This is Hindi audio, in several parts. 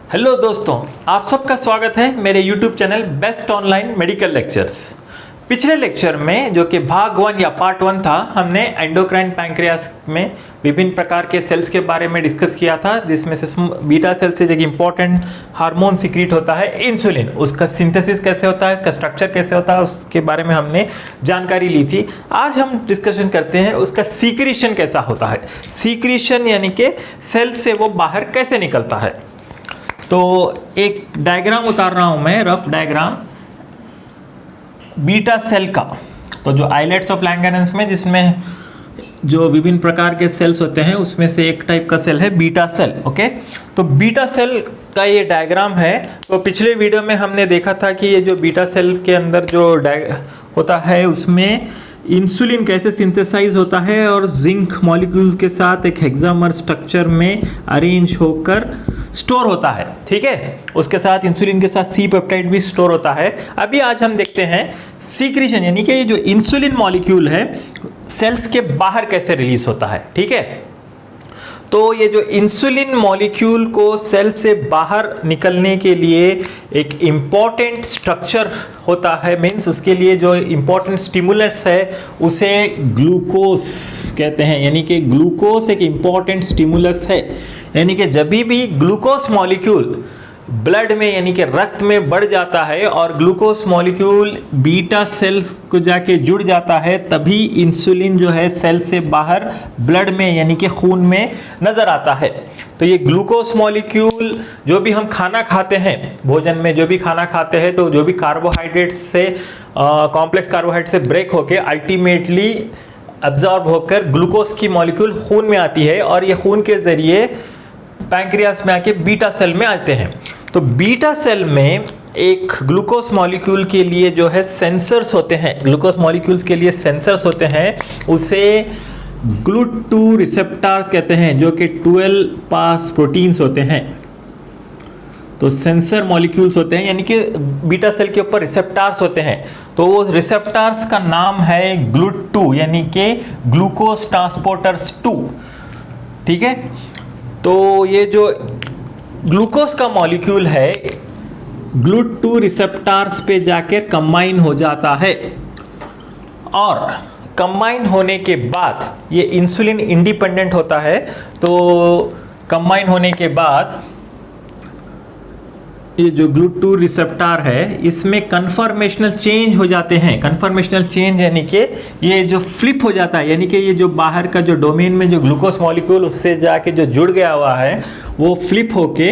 हेलो दोस्तों, आप सबका स्वागत है मेरे YouTube channel best online medical lectures. पिछले लेक्चर में जो कि भाग 1 या पार्ट 1 था, हमने एंडोक्राइन पैंक्रियास में विभिन्न प्रकार के सेल्स के बारे में डिस्कस किया था, जिसमें से बीटा सेल से एक इम्पॉर्टेंट हार्मोन सीक्रेट होता है इंसुलिन। उसका सिंथेसिस कैसे होता है, इसका स्ट्रक्चर कैसे होता है, उसके बारे में हमने जानकारी ली थी। आज हम डिस्कशन करते हैं उसका सीक्रेशन कैसा होता है। सीक्रेशन यानी कि सेल से वो बाहर कैसे निकलता है। तो एक डायग्राम उतार रहा हूं मैं, रफ डायग्राम बीटा सेल का। तो जो आइलेट्स ऑफ लैंगरहंस में जिसमें जो विभिन्न प्रकार के सेल्स होते हैं, उसमें से एक टाइप का सेल है बीटा सेल। ओके, तो बीटा सेल का ये डायग्राम है। तो पिछले वीडियो में हमने देखा था कि ये जो बीटा सेल के अंदर जो होता है, उसमें इंसुलिन कैसे सिंथेसाइज होता है और जिंक मॉलिक्यूल के साथ एक हेक्सामर स्ट्रक्चर में अरेंज होकर स्टोर होता है। ठीक है, उसके साथ इंसुलिन के साथ सी पेप्टाइड भी स्टोर होता है। अभी आज हम देखते हैं सीक्रेशन, यानी कि ये जो इंसुलिन मॉलिक्यूल है सेल्स के बाहर कैसे रिलीज होता है। ठीक है, तो ये जो इंसुलिन मॉलिक्यूल को सेल से बाहर निकलने के लिए एक इम्पॉर्टेंट स्ट्रक्चर होता है, मीन्स उसके लिए जो इम्पॉर्टेंट स्टिमुलस है उसे ग्लूकोज कहते हैं। यानी कि ग्लूकोज एक इम्पॉर्टेंट स्टिमुलस है। यानी कि जब भी ग्लूकोज मॉलिक्यूल ब्लड में यानी कि रक्त में बढ़ जाता है और ग्लूकोज मॉलिक्यूल बीटा सेल को जाके जुड़ जाता है, तभी इंसुलिन जो है सेल से बाहर ब्लड में यानी कि खून में नज़र आता है। तो ये ग्लूकोज मॉलिक्यूल जो भी हम खाना खाते हैं, भोजन में जो भी खाना खाते हैं, तो जो भी कार्बोहाइड्रेट से कॉम्प्लेक्स कार्बोहाइड्रेट से ब्रेक होके अल्टीमेटली अब्जॉर्ब होकर ग्लूकोज की मॉलिक्यूल खून में आती है और ये खून के ज़रिए पैंक्रियास में आके बीटा सेल में आते हैं। तो बीटा सेल में एक ग्लूकोज मॉलिक्यूल के लिए जो है सेंसर्स होते हैं, ग्लूकोज मॉलिक्यूल्स के लिए सेंसर्स होते हैं, उसे GLUT2 रिसेप्टर्स कहते हैं, जो कि 12 पास प्रोटीन्स होते हैं। तो सेंसर मॉलिक्यूल्स होते हैं, यानी कि बीटा सेल के ऊपर रिसेप्टर्स होते हैं। तो वो रिसेप्टर्स का नाम है GLUT2, यानी कि ग्लूकोज ट्रांसपोर्टर्स 2। ठीक है, तो ये जो ग्लूकोज का मॉलिक्यूल है GLUT2 रिसेप्टर्स पे जाकर कंबाइन हो जाता है और कंबाइन होने के बाद ये इंसुलिन इंडिपेंडेंट होता है। तो कंबाइन होने के बाद ये जो GLUT2 रिसेप्टर है, इसमें कन्फर्मेशनल चेंज हो जाते हैं। कन्फर्मेशनल चेंज यानी कि ये जो फ्लिप हो जाता है, यानी कि ये जो बाहर का जो डोमेन में जो ग्लूकोज मॉलिक्यूल उससे जाके जो जुड़ गया हुआ है, वो फ्लिप होके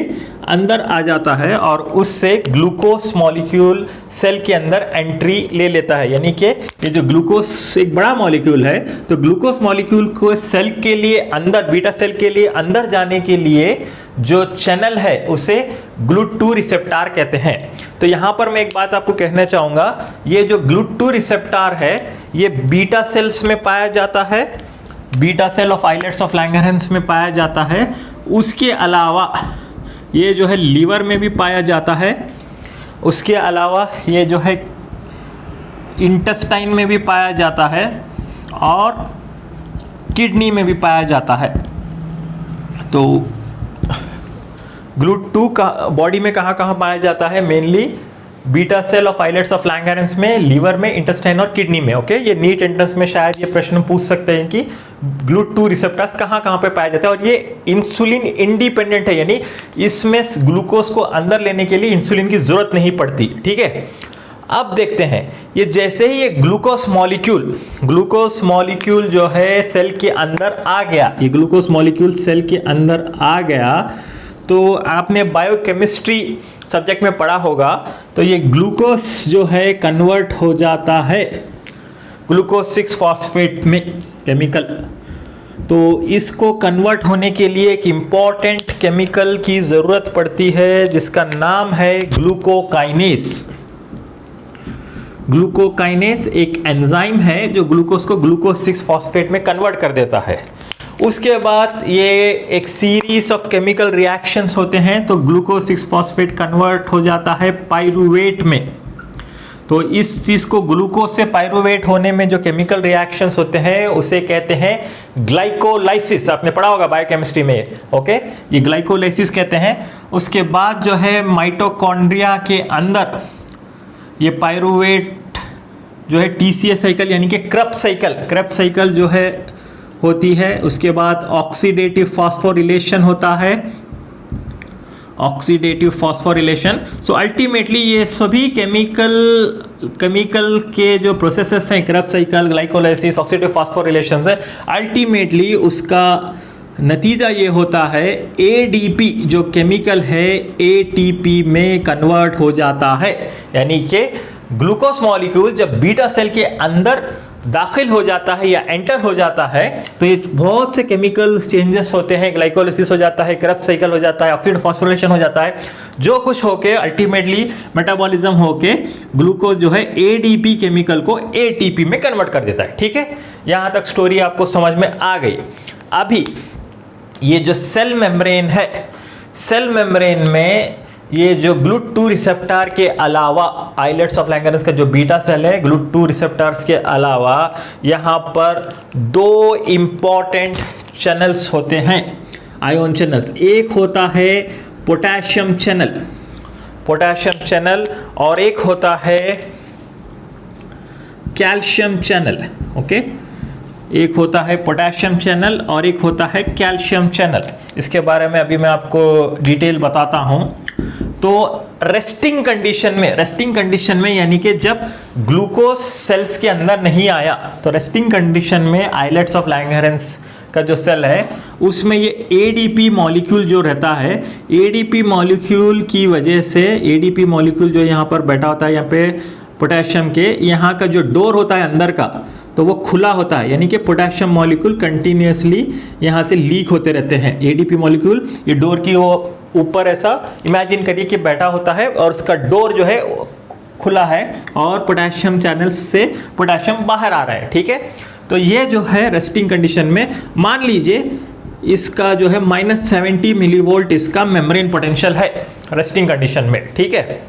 अंदर आ जाता है और उससे ग्लूकोज मॉलिक्यूल सेल के अंदर एंट्री ले लेता है। यानी कि ये जो ग्लूकोज एक बड़ा मॉलिक्यूल है, तो ग्लूकोज मॉलिक्यूल को सेल के लिए अंदर, बीटा सेल के लिए अंदर जाने के लिए जो चैनल है उसे GLUT2 रिसेप्टर कहते हैं। तो यहां पर मैं एक बात आपको कहना चाहूंगा, ये जो GLUT2 रिसेप्टर है ये बीटा सेल्स में पाया जाता है, beta cell of islets of Langerhans में पाया जाता है। उसके अलावा ये जो है लीवर में भी पाया जाता है। उसके अलावा ये जो है इंटेस्टाइन में भी पाया जाता है और किडनी में भी पाया जाता है। तो GLUT2 का बॉडी में कहाँ पाया जाता है? Mainly beta cell of islets of Langerhans में, लीवर में, इंटेस्टाइन और किडनी में। ओके, ये नीट एंट्रेंस में शायद ये प्रश्न पूछ सकते हैं कि GLUT2 रिसेप्टर्स कहाँ पे पाया जाता है। और ये इंसुलिन इंडिपेंडेंट है, यानी इसमें ग्लूकोज को अंदर लेने के लिए इंसुलिन की जरूरत नहीं पड़ती। ठीक है, अब देखते हैं ये जैसे ही ये ग्लूकोज मॉलिक्यूल जो है सेल के अंदर आ गया, ये ग्लूकोज मॉलिक्यूल सेल के अंदर आ गया, तो आपने बायोकेमिस्ट्री सब्जेक्ट में पढ़ा होगा। तो ये ग्लूकोज जो है कन्वर्ट हो जाता है ग्लूकोज 6 फॉस्फेट में केमिकल। तो इसको कन्वर्ट होने के लिए एक इम्पॉर्टेंट केमिकल की ज़रूरत पड़ती है, जिसका नाम है ग्लूकोकाइनेस। ग्लूकोकाइनेस एक एंजाइम है जो ग्लूकोज को ग्लूकोज 6 फॉस्फेट में कन्वर्ट कर देता है। उसके बाद ये एक सीरीज ऑफ केमिकल रिएक्शंस होते हैं, तो ग्लूकोज 6 फॉस्फेट कन्वर्ट हो जाता है पाइरूवेट में। तो इस चीज़ को ग्लूकोज से पाइरूवेट होने में जो केमिकल रिएक्शंस होते हैं उसे कहते हैं ग्लाइकोलाइसिस। आपने पढ़ा होगा बायोकेमिस्ट्री में। ओके, ये ग्लाइकोलाइसिस कहते हैं। उसके बाद जो है माइटोकॉन्ड्रिया के अंदर ये पायरूवेट जो है TCA साइकिल यानी कि क्रेब्स साइकिल जो है होती है। उसके बाद ऑक्सीडेटिव फॉस्फोरिलेशन होता है, ऑक्सीडेटिव फॉस्फोरिलेशन। सो अल्टीमेटली ये सभी केमिकल के जो प्रोसेसेस हैं, Krebs cycle, glycolysis, oxidative phosphorylation है, अल्टीमेटली उसका नतीजा ये होता है ADP जो केमिकल है ATP में कन्वर्ट हो जाता है। यानी कि ग्लूकोज मॉलिक्यूल जब बीटा सेल के अंदर दाखिल हो जाता है या एंटर हो जाता है तो ये बहुत से केमिकल चेंजेस होते हैं, ग्लाइकोलाइसिस हो जाता है, क्रेब्स साइकिल हो जाता है, ऑक्सीडेटिव फॉस्फोरिलेशन हो जाता है, जो कुछ होके अल्टीमेटली मेटाबॉलिज्म होके ग्लूकोज जो है ADP केमिकल को ATP में कन्वर्ट कर देता है। ठीक है, यहां तक स्टोरी आपको समझ में आ गई। अभी ये जो सेल मेम्ब्रेन है, सेल मेम्ब्रेन में ये जो GLUT2 रिसेप्टर के अलावा आइलेट्स ऑफ लैंगरहंस का जो बीटा सेल है, GLUT2 रिसेप्टर्स के अलावा यहाँ पर 2 इंपॉर्टेंट चैनल्स होते हैं, आयोन चैनल्स। एक होता है पोटेशियम चैनल और एक होता है कैल्शियम चैनल। ओके, एक होता है पोटेशियम चैनल और एक होता है कैल्शियम चैनल। इसके बारे में अभी मैं आपको डिटेल बताता हूं। तो रेस्टिंग कंडीशन में यानी कि जब ग्लूकोज सेल्स के अंदर नहीं आया तो रेस्टिंग कंडीशन में आइलेट्स ऑफ लैंगरहंस का जो सेल है उसमें ये ADP मॉलिक्यूल जो रहता है, ADP मॉलिक्यूल की वजह से ADP मॉलिक्यूल जो यहाँ पर बैठा होता है, यहाँ पे पोटेशियम के यहाँ का जो डोर होता है अंदर का तो वो खुला होता है, यानी कि पोटेशियम मॉलिक्यूल कंटिन्यूसली यहाँ से लीक होते रहते हैं। ADP मॉलिक्यूल ये डोर की वो ऊपर ऐसा इमेजिन करिए कि बैठा होता है और उसका डोर जो है खुला है और पोटेशियम चैनल से पोटेशियम बाहर आ रहा है। ठीक है, तो ये जो है रेस्टिंग कंडीशन में मान लीजिए इसका जो है -70 मिलीवोल्ट इसका मेम्ब्रेन पोटेंशियल है रेस्टिंग कंडीशन में। ठीक है,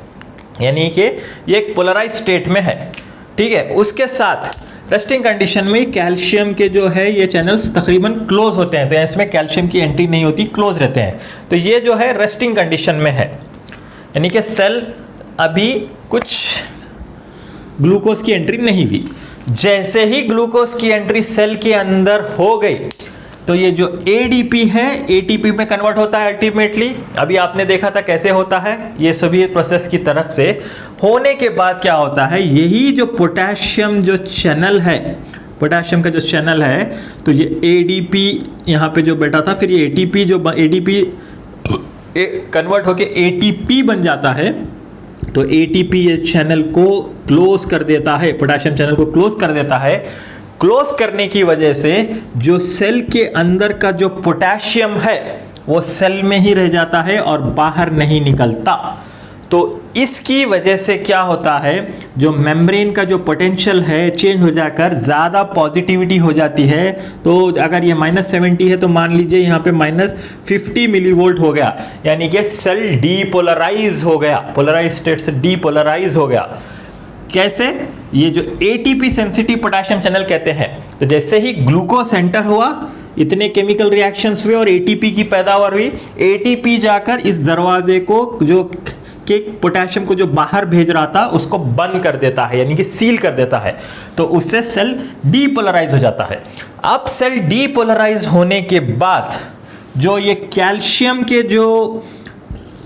यानी कि ये एक पोलराइज स्टेट में है। ठीक है, उसके साथ रेस्टिंग कंडीशन में कैल्शियम के जो है ये चैनल्स तकरीबन क्लोज होते हैं, तो इसमें कैल्शियम की एंट्री नहीं होती, क्लोज रहते हैं। तो ये जो है रेस्टिंग कंडीशन में है, यानी कि सेल अभी कुछ ग्लूकोज की एंट्री नहीं हुई। जैसे ही ग्लूकोज की एंट्री सेल के अंदर हो गई तो ये जो ADP है ATP में कन्वर्ट होता है अल्टीमेटली। अभी आपने देखा था कैसे होता है, ये सभी प्रोसेस की तरफ से होने के बाद क्या होता है, यही जो पोटेशियम जो चैनल है, पोटेशियम का जो चैनल है, तो ये ADP यहाँ पे जो बैठा था, फिर ये ATP जो ADP कन्वर्ट होके ATP बन जाता है, तो ATP ये चैनल को क्लोज कर देता है, पोटेशियम चैनल को क्लोज कर देता है। क्लोज करने की वजह से जो सेल के अंदर का जो पोटेशियम है वो सेल में ही रह जाता है और बाहर नहीं निकलता। तो इसकी वजह से क्या होता है, जो मेम्ब्रेन का जो पोटेंशियल है चेंज हो जाकर ज़्यादा पॉजिटिविटी हो जाती है। तो अगर ये -70 है तो मान लीजिए यहाँ पे -50 मिलीवोल्ट हो गया, यानी कि सेल डीपोलराइज हो गया, पोलराइज स्टेट से डीपोलराइज हो गया। कैसे, ये जो ATP सेंसिटिव पोटेशियम चैनल कहते हैं, तो जैसे ही ग्लूकोज एंटर हुआ इतने केमिकल रिएक्शंस हुए और ATP की पैदावार हुई, ATP जाकर इस दरवाजे को जो कि पोटेशियम को जो बाहर भेज रहा था उसको बंद कर देता है, यानी कि सील कर देता है, तो उससे सेल डीपोलराइज हो जाता है। अब सेल डीपोलराइज होने के बाद जो ये कैल्शियम के जो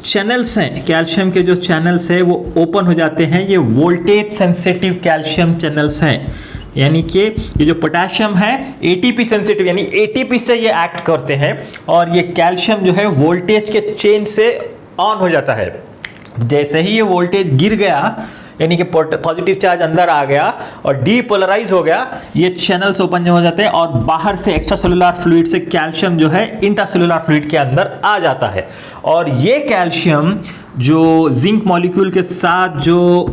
चैनल्स हैं, कैल्शियम के जो चैनल्स हैं वो ओपन हो जाते हैं। ये वोल्टेज सेंसिटिव कैल्शियम चैनल्स हैं, यानी कि ये जो पोटेशियम है ATP सेंसिटिव, यानी ATP से ये एक्ट करते हैं और ये कैल्शियम जो है वोल्टेज के चेंज से ऑन हो जाता है। जैसे ही ये वोल्टेज गिर गया, यानी कि पॉजिटिव चार्ज अंदर आ गया और डीपोलराइज हो गया, ये चैनल्स ओपन हो जाते हैं और बाहर से एक्स्ट्रा सेलुलर फ्लूइड से कैल्शियम जो है इंट्रासेलुलर फ्लूइड के अंदर आ जाता है। और ये कैल्शियम जो जिंक मॉलिक्यूल के साथ जो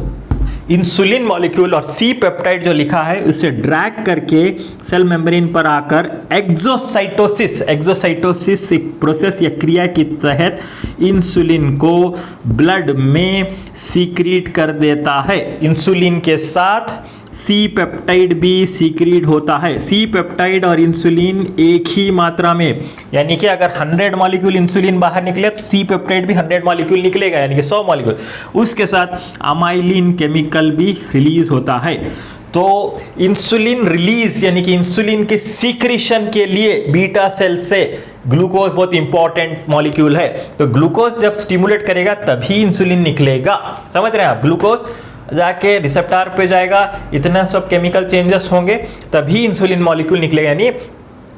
इंसुलिन मॉलिक्यूल और C पेप्टाइड जो लिखा है उसे ड्रैग करके सेल मेम्ब्रेन पर आकर एक्सोसाइटोसिस एक प्रोसेस या क्रिया के तहत इंसुलिन को ब्लड में सीक्रेट कर देता है। इंसुलिन के साथ सी पेप्टाइड भी सीक्रेट होता है। सी पेप्टाइड और इंसुलिन एक ही मात्रा में, यानी कि अगर 100 मॉलिक्यूल इंसुलिन बाहर निकले तो सी पेप्टाइड भी 100 मॉलिक्यूल निकलेगा, यानी कि 100 मॉलिक्यूल। उसके साथ अमाइलिन केमिकल भी रिलीज होता है। तो इंसुलिन रिलीज यानी कि इंसुलिन के सीक्रेशन के लिए बीटा सेल से ग्लूकोज बहुत इंपॉर्टेंट मॉलिक्यूल है। तो ग्लूकोज जब स्टिमुलेट करेगा तभी इंसुलिन निकलेगा, समझ रहे हैं आप। ग्लूकोज जाके रिसेप्टर पे जाएगा, इतना सब केमिकल चेंजेस होंगे तभी इंसुलिन मॉलिक्यूल निकलेगा, यानी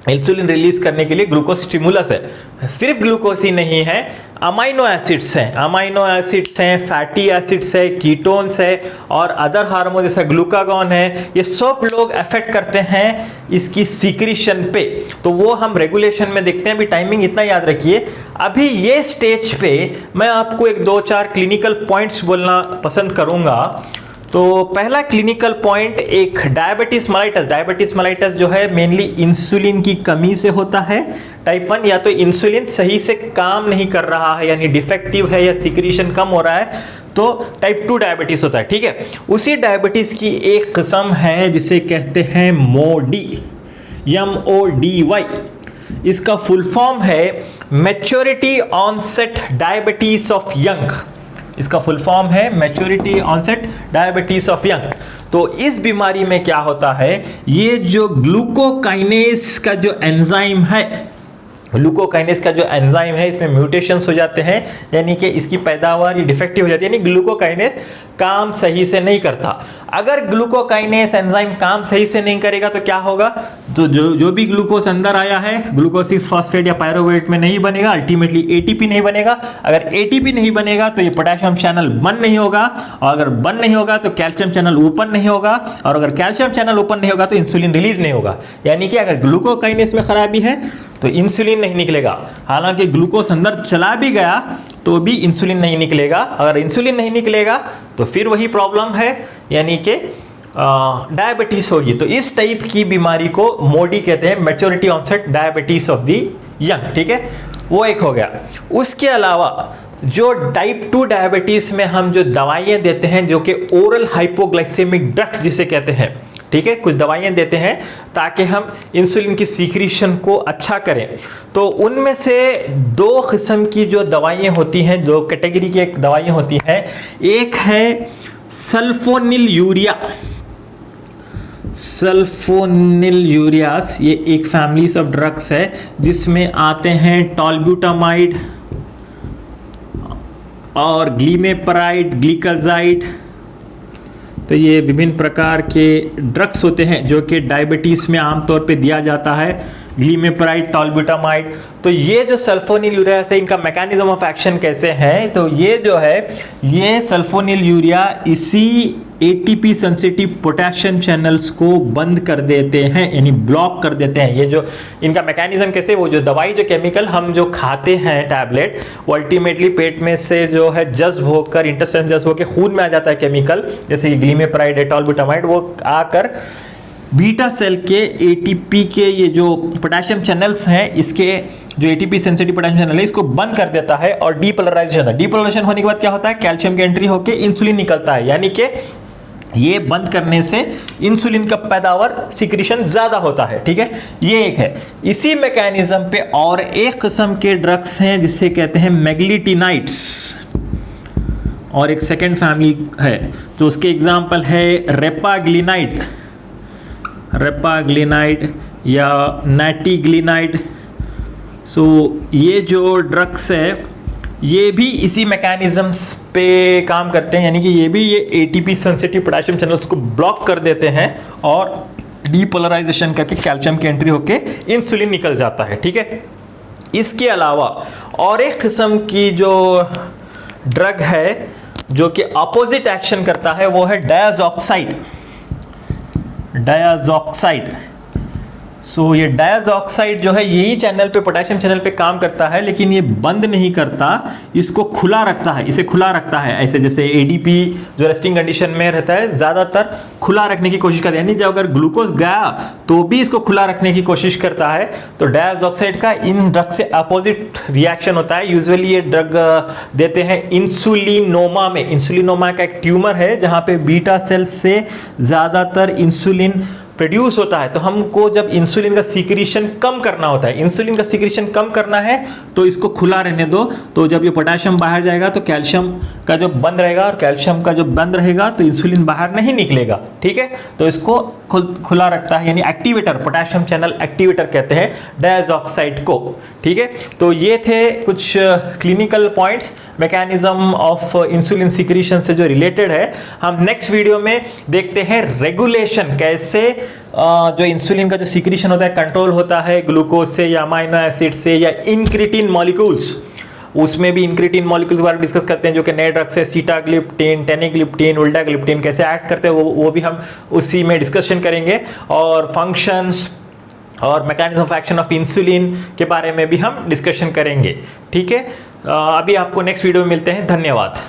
इंसुलिन रिलीज करने के लिए ग्लूकोज स्टिमुलस है। सिर्फ ग्लूकोज ही नहीं है, अमाइनो एसिड्स हैं, अमाइनो एसिड्स हैं, फैटी एसिड्स है, कीटोन्स है और अदर हार्मोन जैसा ग्लूकागॉन है, ये सब लोग अफेक्ट करते हैं इसकी सीक्रेशन पे। तो वो हम रेगुलेशन में देखते हैं। अभी टाइमिंग इतना याद रखिए। अभी ये स्टेज पे मैं आपको एक 2-4 क्लिनिकल पॉइंट्स बोलना पसंद करूंगा। तो पहला क्लिनिकल पॉइंट एक डायबिटीज मेलाइटस। डायबिटीज मेलाइटस जो है मेनली इंसुलिन की कमी से होता है। टाइप 1 या तो इंसुलिन सही से काम नहीं कर रहा है यानी डिफेक्टिव है या सीक्रेशन कम हो रहा है, तो टाइप 2 डायबिटीज होता है, ठीक है। उसी डायबिटीज की एक किस्म है जिसे कहते हैं मोडी, MODY। इसका फुल फॉर्म है maturity onset diabetes of young. इसका फुल फॉर्म है maturity onset diabetes of young. तो इस बीमारी में क्या होता है, ये जो ग्लूकोकाइनेस का जो एंजाइम है, ग्लूकोकाइनेस का जो एंजाइम है इसमें म्यूटेशंस हो जाते हैं, यानी कि इसकी पैदावार डिफेक्टिव हो जाती है, यानी ग्लूकोकाइनेस काम सही से नहीं करता। अगर ग्लूकोकाइनेस एंजाइम काम सही से नहीं करेगा तो क्या होगा, तो जो भी ग्लूकोज अंदर आया है ग्लूकोज 6 फॉस्फेट या पायरुवेट में नहीं बनेगा, अल्टीमेटली एटीपी नहीं बनेगा। अगर एटीपी नहीं बनेगा तो ये पोटेशियम चैनल बंद नहीं होगा, और अगर बंद नहीं होगा तो कैल्शियम चैनल ओपन नहीं होगा, और अगर कैल्शियम चैनल ओपन नहीं होगा तो इंसुलिन रिलीज नहीं होगा। यानी कि अगर ग्लूकोकाइनेस में खराबी है तो इंसुलिन नहीं निकलेगा। हालांकि ग्लूकोज अंदर चला भी गया तो भी इंसुलिन नहीं निकलेगा। अगर इंसुलिन नहीं निकलेगा तो फिर वही प्रॉब्लम है, यानी कि डायबिटीज होगी। तो इस टाइप की बीमारी को मोडी कहते हैं, maturity onset diabetes of the young, ठीक है। वो एक हो गया। उसके अलावा जो टाइप 2 डायबिटीज में हम जो दवाइयां देते हैं, जो कि ओरल हाइपोग्लाइसेमिक ड्रग्स जिसे कहते हैं, ठीक है, कुछ दवाइयां देते हैं ताकि हम इंसुलिन की सीक्रेशन को अच्छा करें। तो उनमें से 2 किस्म की जो दवाइयां होती हैं, 2 कैटेगरी की एक दवाइयां होती हैं। एक है सल्फोनिल यूरिया, सल्फोनिल यूरियास, ये एक फैमिलीज ऑफ ड्रग्स है जिसमें आते हैं टॉलब्यूटामाइड और ग्लीमेपराइड, ग्लिकाजाइड। तो ये विभिन्न प्रकार के ड्रग्स होते हैं जो कि डायबिटीज में आमतौर पे दिया जाता है, ग्लीमेपराइड, टॉलब्यूटामाइड। तो ये जो सल्फोनिल यूरिया है, इनका मैकेनिज्म ऑफ एक्शन कैसे है, तो ये जो है ये सल्फोनिल यूरिया इसी एटीपी सेंसिटिव पोटेशियम चैनल्स को बंद कर देते हैं, यानी ब्लॉक कर देते हैं। ये जो इनका मैकेनिज्म कैसे, वो जो दवाई जो केमिकल हम जो खाते हैं टैबलेट, वो अल्टीमेटली पेट में से जो है जज्ब होकर, इंटेस्टाइन जज्ब होकर खून में आ जाता है केमिकल, जैसे ग्लीमेपराइड, टॉलब्यूटामाइड, वो आकर बीटा सेल के एटीपी के ये जो पोटेशियम चैनल्स हैं, इसके जो एटीपी सेंसिटिव पोटेशियम चैनल है इसको बंद कर देता है और डीपोलराइजेशन होता है। डीपोलराइजेशन होने के बाद क्या होता है, कैल्शियम की एंट्री होकर इंसुलिन निकलता है, यानी कि ये बंद करने से इंसुलिन का पैदावार सीक्रेशन ज्यादा होता है, ठीक है। ये एक है। इसी मैकेनिज्म पे और एक किस्म के ड्रग्स हैं जिसे कहते हैं मैग्लिटिनाइड्स, और एक सेकेंड फैमिली है। तो उसके एग्जाम्पल है रेपाग्लिनाइड, रेपाग्लिनाइड या नैटिग्लिनाइड। सो ये जो ड्रग्स है ये भी इसी मैकेनिज्म्स पे काम करते हैं, यानी कि ये भी ये एटीपी सेंसिटिव पोटेशियम चैनल्स को ब्लॉक कर देते हैं और डीपोलराइजेशन करके कैल्शियम की एंट्री होके इंसुलिन निकल जाता है, ठीक है। इसके अलावा और एक किस्म की जो ड्रग है जो कि अपोजिट एक्शन करता है, वो है डायज़ॉक्साइड, डायज़ॉक्साइड। सो ये डायज़ॉक्साइड जो है यही चैनल पे, पोटेशियम चैनल पे काम करता है, लेकिन ये बंद नहीं करता, इसको खुला रखता है, इसे खुला रखता है। ऐसे जैसे एडीपी जो रेस्टिंग कंडीशन में रहता है ज़्यादातर खुला रखने की कोशिश करता है, यानी जब अगर ग्लूकोज गया तो भी इसको खुला रखने की कोशिश करता है। तो डायज़ॉक्साइड का इन ड्रग से अपोजिट रिएक्शन होता है। यूजुअली ये ड्रग देते हैं इंसुलिनोमा में। इंसुलिनोमा का एक ट्यूमर है जहाँ पे बीटा सेल से ज़्यादातर इंसुलिन प्रोड्यूस होता है। तो हमको जब इंसुलिन का सीक्रेशन कम करना होता है, इंसुलिन का सीक्रेशन कम करना है तो इसको खुला रहने दो। तो जब ये पोटेशियम बाहर जाएगा तो कैल्शियम का जो बंद रहेगा, और कैल्शियम का जो बंद रहेगा तो इंसुलिन बाहर नहीं निकलेगा। ठीक है, तो इसको खुला रखता है, यानी एक्टिवेटर, पोटेशियम चैनल एक्टिवेटर कहते हैं डायज़ॉक्साइड को। ठीक है, तो ये थे कुछ clinical points mechanism of insulin secretion से जो रिलेटेड है। हम नेक्स्ट वीडियो में देखते हैं रेगुलेशन, कैसे जो इंसुलिन का जो सीक्रेशन होता है कंट्रोल होता है ग्लूकोज से या अमाइनो एसिड से या इंक्रीटिन मॉलिक्यूल्स। उसमें भी इंक्रीटिन मॉलिक्यूल्स के बारे में डिस्कस करते हैं, जो कि नए ड्रग से सीटाग्लिप्टिन, टेनाग्लिप्टिन, उल्टाग्लिप्टिन कैसे एक्ट करते हैं वो भी हम उसी में डिस्कशन करेंगे। और फंक्शंस और mechanism of action of insulin के बारे में भी हम डिस्कशन करेंगे। ठीक है, अभी आपको नेक्स्ट वीडियो में मिलते हैं। धन्यवाद।